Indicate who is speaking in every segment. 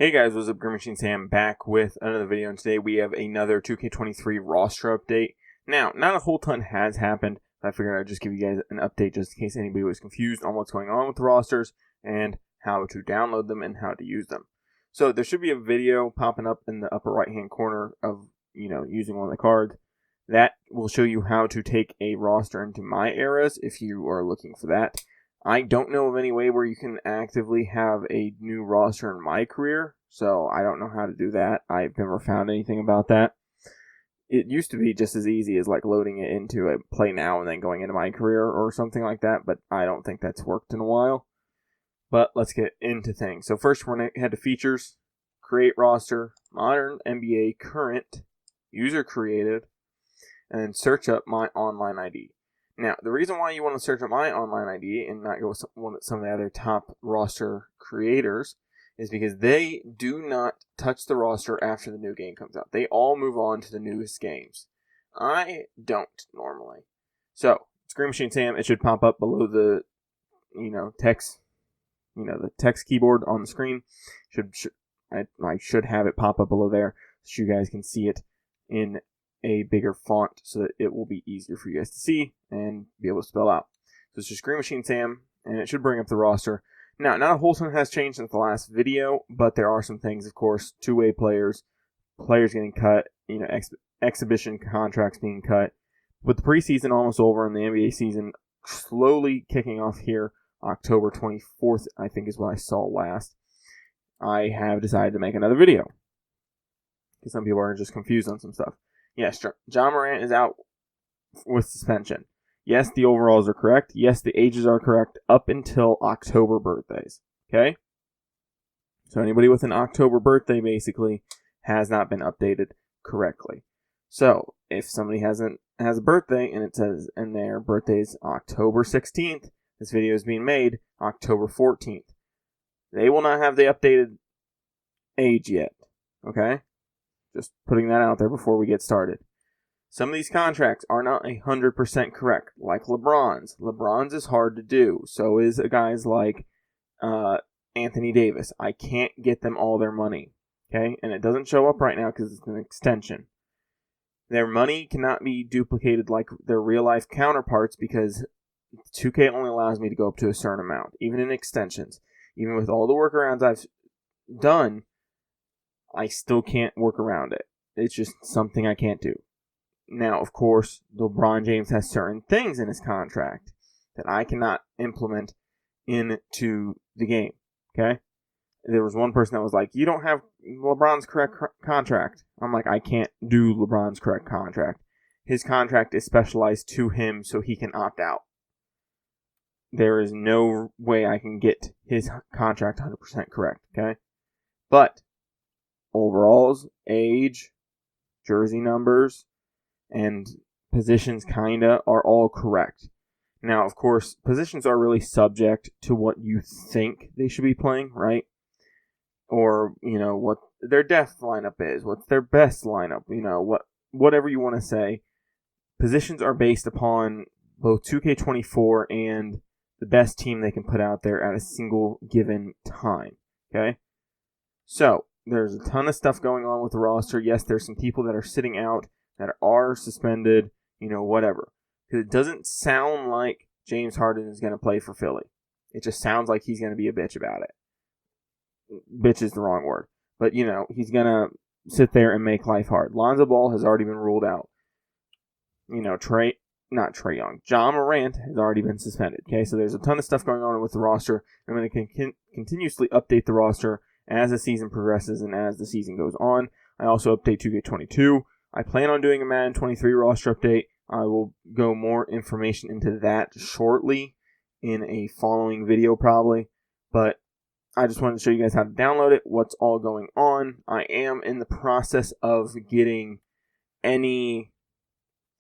Speaker 1: Hey guys, what's up? GreenMachineSam back with another video, and today we have another 2K23 roster update. Now, not a whole ton has happened, but I figured I'd just give you guys an update just in case anybody was confused on what's going on with the rosters and how to download them and how to use them. So there should be a video popping up in the upper right hand corner of, using one of the cards. That will show you how to take a roster into My Eras if you are looking for that. I don't know of any way where you can actively have a new roster in My Career, so I don't know how to do that. I've never found anything about that. It used to be just as easy as like loading it into a Play Now and then going into My Career or something like that, but I don't think that's worked in a while. But let's get into things. So first we're going to head to Features, Create Roster, Modern NBA Current, User Created, and search up My Online ID. Now, the reason why you want to search up My Online ID and not go with some of the other top roster creators is because they do not touch the roster after the new game comes out. They all move on to the newest games. I don't normally. So, GreenMachineSam, it should pop up below the, text, the text keyboard on the screen. I should have it pop up below there so you guys can see it in a bigger font so that it will be easier for you guys to see and be able to spell out. So it's just GreenMachineSam, and it should bring up the roster. Now, not a whole ton has changed since the last video, but there are some things, of course. Two-way players getting cut, exhibition contracts being cut. With the preseason almost over and the NBA season slowly kicking off here, October 24th, I think is what I saw last, I have decided to make another video. Because some people are just confused on some stuff. Yes, Ja Morant is out with suspension. Yes, the overalls are correct. Yes, the ages are correct up until October birthdays. Okay? So anybody with an October birthday basically has not been updated correctly. So if somebody has a birthday and it says in their birthday's October 16th, this video is being made October 14th. They will not have the updated age yet. Okay? Just putting that out there before we get started. Some of these contracts are not 100% correct, like LeBron's. LeBron's is hard to do. So is guys like Anthony Davis. I can't get them all their money. Okay? And it doesn't show up right now because it's an extension. Their money cannot be duplicated like their real-life counterparts because 2K only allows me to go up to a certain amount, even in extensions. Even with all the workarounds I've done, I still can't work around it. It's just something I can't do. Now, of course, LeBron James has certain things in his contract that I cannot implement into the game. Okay? There was one person that was like, you don't have LeBron's correct contract. I'm like, I can't do LeBron's correct contract. His contract is specialized to him so he can opt out. There is no way I can get his contract 100% correct. Okay? But overalls, age, jersey numbers, and positions kinda are all correct. Now, of course, positions are really subject to what you think they should be playing, right? Or, what their depth lineup is, what's their best lineup, whatever you want to say. Positions are based upon both 2K24 and the best team they can put out there at a single given time, okay? So, there's a ton of stuff going on with the roster. Yes, there's some people that are sitting out, that are suspended, whatever. Because it doesn't sound like James Harden is going to play for Philly. It just sounds like he's going to be a bitch about it. Bitch is the wrong word. But, he's going to sit there and make life hard. Lonzo Ball has already been ruled out. Ja Morant has already been suspended. Okay, so there's a ton of stuff going on with the roster. I'm going to continuously update the roster as the season progresses and as the season goes on. I also update 2K22. I plan on doing a Madden 23 roster update. I will go more information into that shortly in a following video probably. But I just wanted to show you guys how to download it, what's all going on. I am in the process of getting any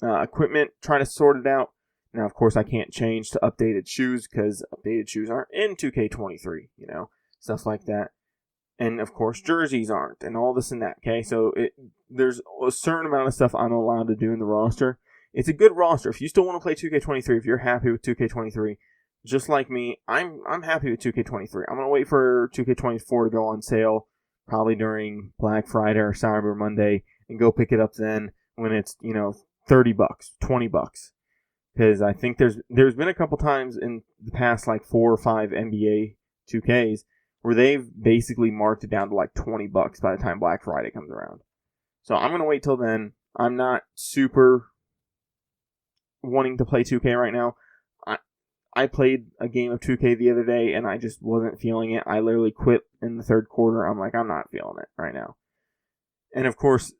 Speaker 1: equipment, trying to sort it out. Now, of course, I can't change to updated shoes because updated shoes aren't in 2K23, stuff like that. And, of course, jerseys aren't, and all this and that, okay? So, there's a certain amount of stuff I'm allowed to do in the roster. It's a good roster. If you still want to play 2K23, if you're happy with 2K23, just like me, I'm happy with 2K23. I'm going to wait for 2K24 to go on sale probably during Black Friday or Cyber Monday, and go pick it up then when it's, $30, $20. Because I think there's been a couple times in the past, like 4 or 5 NBA 2Ks, where they've basically marked it down to like $20 by the time Black Friday comes around. So I'm going to wait till then. I'm not super wanting to play 2K right now. I played a game of 2K the other day, and I just wasn't feeling it. I literally quit in the third quarter. I'm like, I'm not feeling it right now. And of course,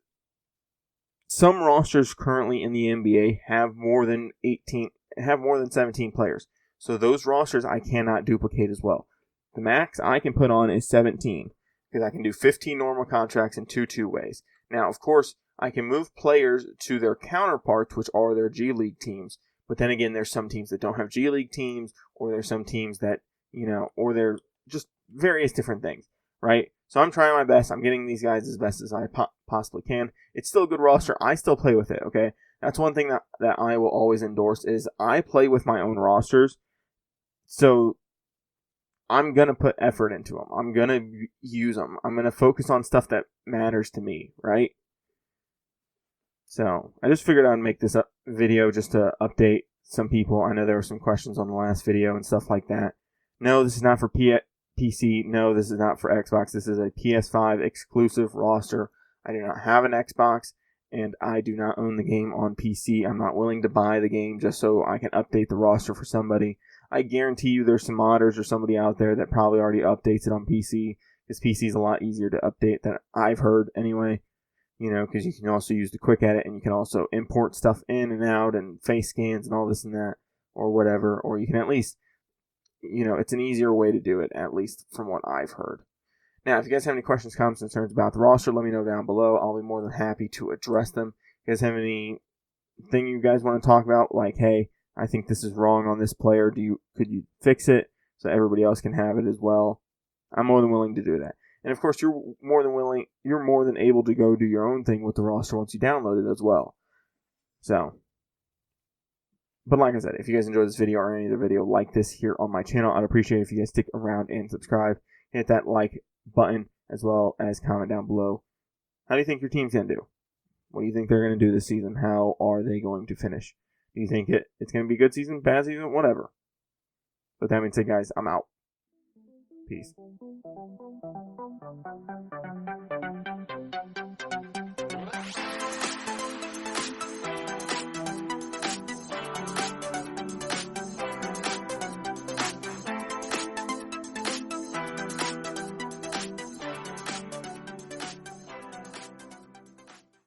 Speaker 1: some rosters currently in the NBA have more than 17 players. So those rosters I cannot duplicate as well. The max I can put on is 17, because I can do 15 normal contracts in 2 two-ways. Now, of course, I can move players to their counterparts, which are their G League teams. But then again, there's some teams that don't have G League teams, or there's some teams that, or they're just various different things, right? So I'm trying my best. I'm getting these guys as best as I possibly can. It's still a good roster. I still play with it, okay? That's one thing that I will always endorse is I play with my own rosters. So I'm going to put effort into them. I'm going to use them. I'm going to focus on stuff that matters to me, right? So I just figured I'd make this video just to update some people. I know there were some questions on the last video and stuff like that. No, this is not for PC. No, this is not for Xbox. This is a PS5 exclusive roster. I do not have an Xbox, and I do not own the game on PC. I'm not willing to buy the game just so I can update the roster for somebody. I guarantee you there's some modders or somebody out there that probably already updates it on PC, because PC is a lot easier to update than I've heard anyway. Because you can also use the quick edit, and you can also import stuff in and out and face scans and all this and that, or whatever. Or you can at least, it's an easier way to do it, at least from what I've heard. Now, if you guys have any questions, comments, concerns about the roster, let me know down below. I'll be more than happy to address them. If you guys have anything you guys want to talk about, like, hey, I think this is wrong on this player, could you fix it so everybody else can have it as well? I'm more than willing to do that. And of course, you're more than able to go do your own thing with the roster once you download it as well. So, but like I said, if you guys enjoyed this video or any other video like this here on my channel, I'd appreciate it if you guys stick around and subscribe. Hit that like button as well as comment down below. How do you think your team's going to do? What do you think they're going to do this season? How are they going to finish? Do you think it's going to be a good season, bad season, whatever? But that being said, guys, I'm out. Peace.